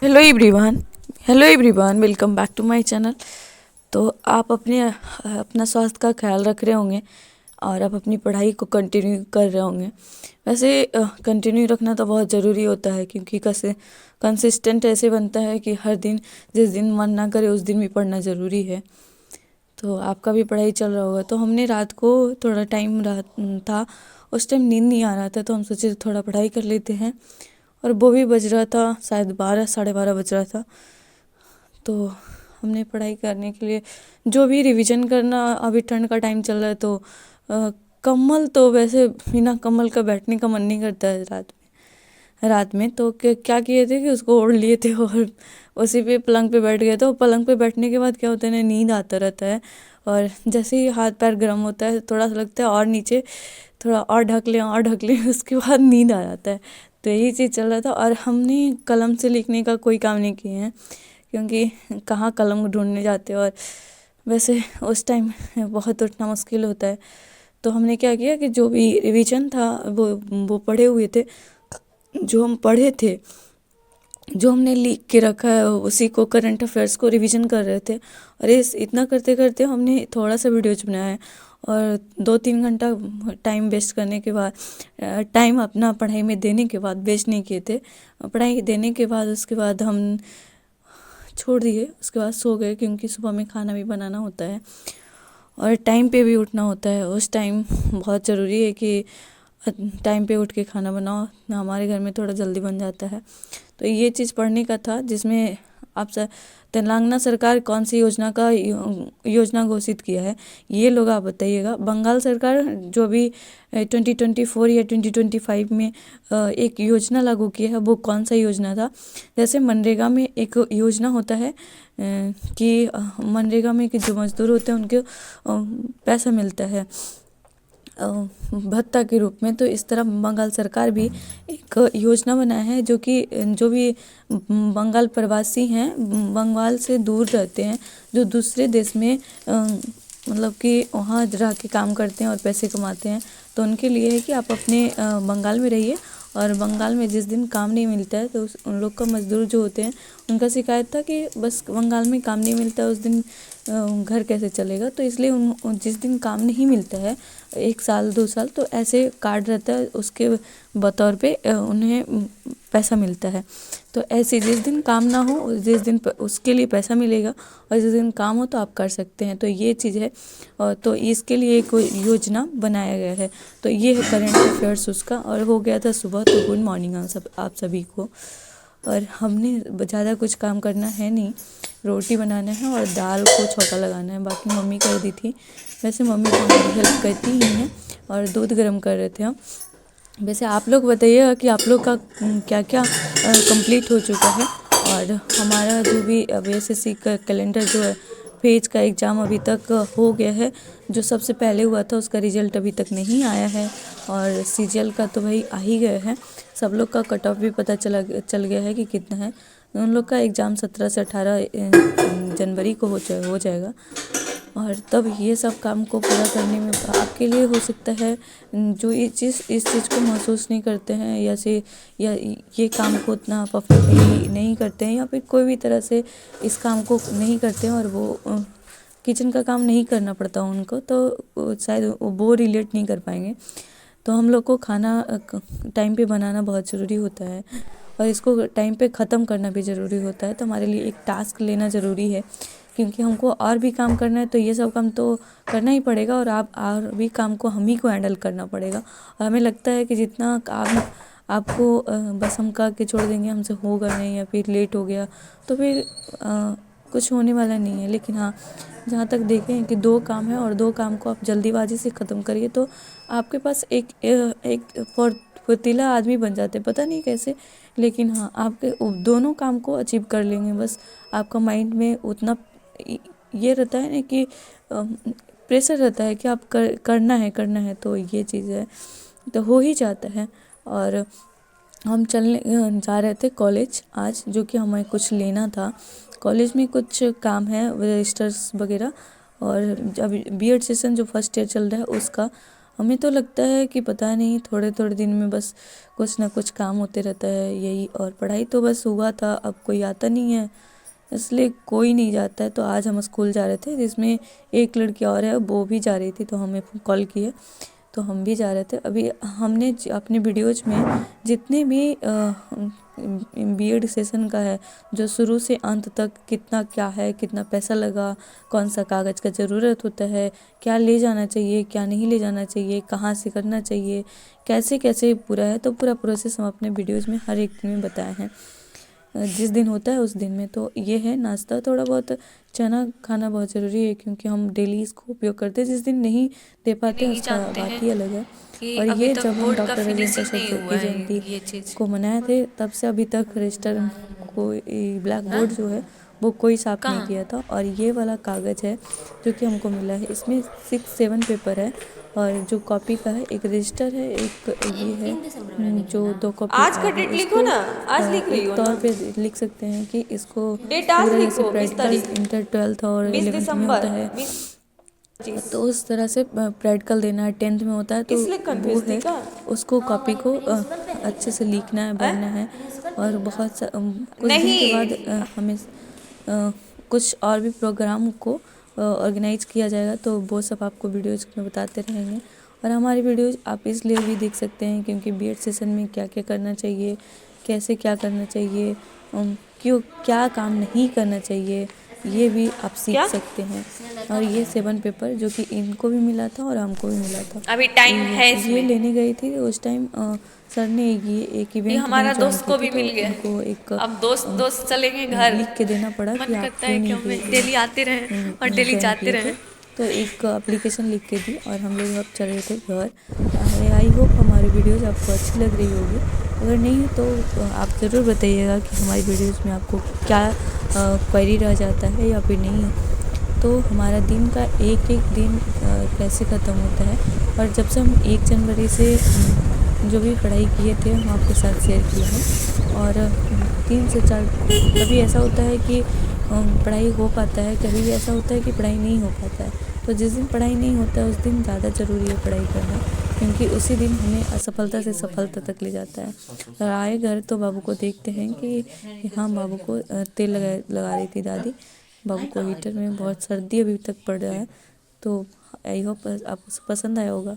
Hello everyone. Hello everyone, welcome back to my channel. तो आप अपना स्वास्थ्य का ख्याल रख रहे होंगे और आप अपनी पढ़ाई को कंटिन्यू कर रहे होंगे। वैसे कंटिन्यू रखना तो बहुत ज़रूरी होता है, क्योंकि कैसे कंसिस्टेंट ऐसे बनता है कि हर दिन, जिस दिन मन ना करे उस दिन भी पढ़ना ज़रूरी है। तो आपका भी पढ़ाई चल रहा होगा। तो हमने रात को थोड़ा टाइम था, उस टाइम नींद नहीं आ रहा था, तो हम सोचे थोड़ा पढ़ाई कर लेते हैं। और वो भी बज रहा था शायद 12, साढ़े 12 बज रहा था। तो हमने पढ़ाई करने के लिए जो भी रिवीजन करना, अभी ठंड का टाइम चल रहा है तो कम्बल तो वैसे बिना कम्बल का बैठने का मन नहीं करता है रात में तो क्या किए थे कि उसको ओढ़ लिए थे और उसी पे पलंग पे बैठ गए। तो पलंग पे बैठने के बाद क्या होता है ना, नींद आता रहता है। और जैसे ही हाथ पैर गर्म होता है, थोड़ा सा लगता है और नीचे थोड़ा और ढक लें उसके बाद नींद आ जाता है। तो यही चीज़ चल रहा था। और हमने कलम से लिखने का कोई काम नहीं किए हैं, क्योंकि कहाँ कलम ढूंढने जाते। और वैसे उस टाइम बहुत उठना मुश्किल होता है। तो हमने क्या किया कि जो भी रिवीजन था वो पढ़े हुए थे, जो हम पढ़े थे, जो हमने लिख के रखा है उसी को, करंट अफेयर्स को रिवीजन कर रहे थे। और इस इतना करते करते हमने थोड़ा सा वीडियोज बनाया है। और 2-3 घंटा टाइम वेस्ट करने के बाद, टाइम अपना पढ़ाई में देने के बाद वेस्ट नहीं किए थे। पढ़ाई देने के बाद उसके बाद हम छोड़ दिए, उसके बाद सो गए, क्योंकि सुबह में खाना भी बनाना होता है और टाइम पे भी उठना होता है। उस टाइम बहुत ज़रूरी है कि टाइम पे उठ के खाना बनाओ, ना हमारे घर में थोड़ा जल्दी बन जाता है। तो ये चीज़ पढ़ने का था, जिसमें आप तेलंगाना सरकार कौन सी योजना घोषित किया है, ये लोग आप बताइएगा। बंगाल सरकार जो भी 2024 या 2025 में एक योजना लागू किया है, वो कौन सा योजना था। जैसे मनरेगा में एक योजना होता है कि मनरेगा में कि जो मजदूर होते हैं उनके पैसा मिलता है भत्ता के रूप में। तो इस तरह बंगाल सरकार भी एक योजना बनाया है, जो कि जो भी बंगाल प्रवासी हैं, बंगाल से दूर रहते हैं, जो दूसरे देश में मतलब कि वहाँ रह के काम करते हैं और पैसे कमाते हैं, तो उनके लिए है कि आप अपने बंगाल में रहिए। और बंगाल में जिस दिन काम नहीं मिलता है तो उन लोग का, मजदूर जो होते हैं, उनका शिकायत था कि बस बंगाल में काम नहीं मिलता है, उस दिन घर कैसे चलेगा। तो इसलिए जिस दिन काम नहीं मिलता है, 1 साल 2 साल, तो ऐसे कार्ड रहता है, उसके बतौर पे उन्हें पैसा मिलता है। तो ऐसे जिस दिन काम ना हो, जिस दिन उसके लिए पैसा मिलेगा, और जिस दिन काम हो तो आप कर सकते हैं। तो ये चीज़ है। और तो इसके लिए एक योजना बनाया गया है। तो ये है करंट अफेयर्स उसका, और हो गया था सुबह। तो गुड मॉर्निंग आप सभी को। और हमने ज़्यादा कुछ काम करना है नहीं, रोटी बनाना है और दाल को छौंका लगाना है, बाकी मम्मी कर दी थी। वैसे मम्मी तो हमारी हेल्प करती ही हैं। और दूध गर्म कर रहे थे हम। वैसे आप लोग बताइएगा कि आप लोग का क्या क्या कंप्लीट हो चुका है। और हमारा जो भी अब एसएससी का कैलेंडर जो है, पेज का एग्ज़ाम अभी तक हो गया है। जो सबसे पहले हुआ था उसका रिजल्ट अभी तक नहीं आया है, और सीजीएल का तो भाई आ ही गया है। सब लोग का कट ऑफ भी पता चल गया है कि कितना है। उन लोग का एग्ज़ाम 17 से 18 जनवरी को हो जाएगा। और तब ये सब काम को पूरा करने में आपके लिए हो सकता है, जो इस चीज़ को महसूस नहीं करते हैं, या ये काम को उतना परफेक्टली नहीं करते हैं, या फिर कोई भी तरह से इस काम को नहीं करते हैं, और वो किचन का काम नहीं करना पड़ता उनको, तो शायद वो रिलेट नहीं कर पाएंगे। तो हम लोग को खाना टाइम पे बनाना बहुत ज़रूरी होता है, और इसको टाइम पे ख़त्म करना भी ज़रूरी होता है। तो हमारे लिए एक टास्क लेना ज़रूरी है, क्योंकि हमको और भी काम करना है, तो ये सब काम तो करना ही पड़ेगा। और भी काम को हम ही को हैंडल करना पड़ेगा। और हमें लगता है कि जितना काम आपको बस हम कह के छोड़ देंगे, हमसे होगा नहीं, या फिर लेट हो गया, तो फिर कुछ होने वाला नहीं है। लेकिन हाँ, जहाँ तक देखें कि 2 काम है, और 2 काम को आप जल्दीबाजी से ख़त्म करिए, तो आपके पास एक फुर्तीला आदमी बन जाते, पता नहीं कैसे। लेकिन हाँ, आपके दोनों काम को अचीव कर लेंगे। बस आपका माइंड में उतना ये रहता है ना कि प्रेशर रहता है कि आप करना है, तो ये चीज़ है, तो हो ही जाता है। और हम चलने जा रहे थे कॉलेज आज, जो कि हमें कुछ लेना था। कॉलेज में कुछ काम है, रजिस्टर्स वगैरह। और अभी बीएड सेशन जो फर्स्ट ईयर चल रहा है उसका हमें तो लगता है कि पता नहीं थोड़े थोड़े दिन में बस कुछ ना कुछ काम होते रहता है यही, और पढ़ाई तो बस हुआ था, अब कोई आता नहीं है, इसलिए कोई नहीं जाता है। तो आज हम स्कूल जा रहे थे, जिसमें एक लड़की और है वो भी जा रही थी, तो हमें कॉल किए तो हम भी जा रहे थे। अभी हमने अपने वीडियोज में जितने भी बीएड सेशन का है, जो शुरू से अंत तक कितना क्या है, कितना पैसा लगा, कौन सा कागज़ का ज़रूरत होता है, क्या ले जाना चाहिए, क्या नहीं ले जाना चाहिए, कहाँ से करना चाहिए, कैसे कैसे पूरा है, तो पूरा प्रोसेस हम अपने वीडियोज़ में हर एक दिन में बताए हैं, जिस दिन होता है उस दिन में। तो ये है नाश्ता, थोड़ा बहुत चना खाना बहुत ज़रूरी है, क्योंकि हम डेली इसको उपयोग करते हैं। जिस दिन नहीं दे पाते हैं उसका बात ही अलग है। और ये जब हम डॉक्टर राजेंद्र प्रसाद की जयंती को मनाए थे, तब से अभी तक रजिस्टर को ब्लैक बोर्ड जो है वो कोई साफ नहीं किया था। और ये वाला कागज़ है जो कि हमको मिला है, इसमें 6-7 पेपर है, और जो कॉपी का है एक रजिस्टर है, एक ये है जो 2 कॉपी आज का और है। डेट लिखो इसको ना, आज लिख रही एक हो तौर ना, पे लिख सकते हैं कि इसको डेट आज पूरा जैसे लिखो, 20 प्रैक्टिकल तारीख इंटर 12th और 20 11th में दिसंबर होता है, 20 तो उस तरह से प्रैक्टिकल देना है। 10th में होता है तो इसलिए वो कंफ्यूज थी है, का। उसको कॉपी को अच्छे से लिखना है, भरना है। और कुछ दिन के बाद नहीं, हमें कुछ और भी प्रोग्राम को ऑर्गेनाइज किया जाएगा, तो वो सब आपको वीडियोज़ में बताते रहेंगे। और हमारी वीडियोज़ आप इसलिए भी देख सकते हैं क्योंकि बीएड सेशन में क्या क्या करना चाहिए, कैसे क्या करना चाहिए, क्यों क्या काम नहीं करना चाहिए, ये भी आप सीख क्या सकते हैं। और ये 7 पेपर जो कि इनको भी मिला था और हमको भी मिला था, अभी टाइम है ये इसमें। लेने गई थी उस टाइम। सर ने ये एक ये इवेंट में हमारा ज्वाइन दोस्त की को थी, भी तो मिल गया। उनको एक अब दोस्त दोस्त चलेंगे घर। लिख के देना पड़ा कि मन आप करता क्यों है कि नहीं हम डेली आते रहें और डेली ज्वाइन जाते किए थे। रहें। तो एक एप्लीकेशन लिख के दी और हम लोग अब चल रहे थे घर। आई होप हमारी वीडियोज़ आपको अच्छी लग रही होगी, अगर नहीं तो आप ज़रूर बताइएगा कि हमारी वीडियोज़ में आपको क्या क्वेरी रह जाता है या फिर नहीं है। तो हमारा दिन का एक एक दिन कैसे ख़त्म होता है, और जब से हम 1 जनवरी से जो भी पढ़ाई किए थे हम आपके साथ शेयर किए हैं। और 3 से 4 कभी ऐसा होता है कि पढ़ाई हो पाता है, कभी भी ऐसा होता है कि पढ़ाई नहीं हो पाता है। तो जिस दिन पढ़ाई नहीं होता है उस दिन ज़्यादा ज़रूरी है पढ़ाई करना, क्योंकि उसी दिन हमें असफलता से सफलता तक ले जाता है। और आए घर तो बाबू को देखते हैं कि हाँ, बाबू को तेल लगा रही थी दादी, बाबू को हीटर में बहुत सर्दी अभी तक पड़ रहा है। तो आई होप आपको पसंद आया होगा।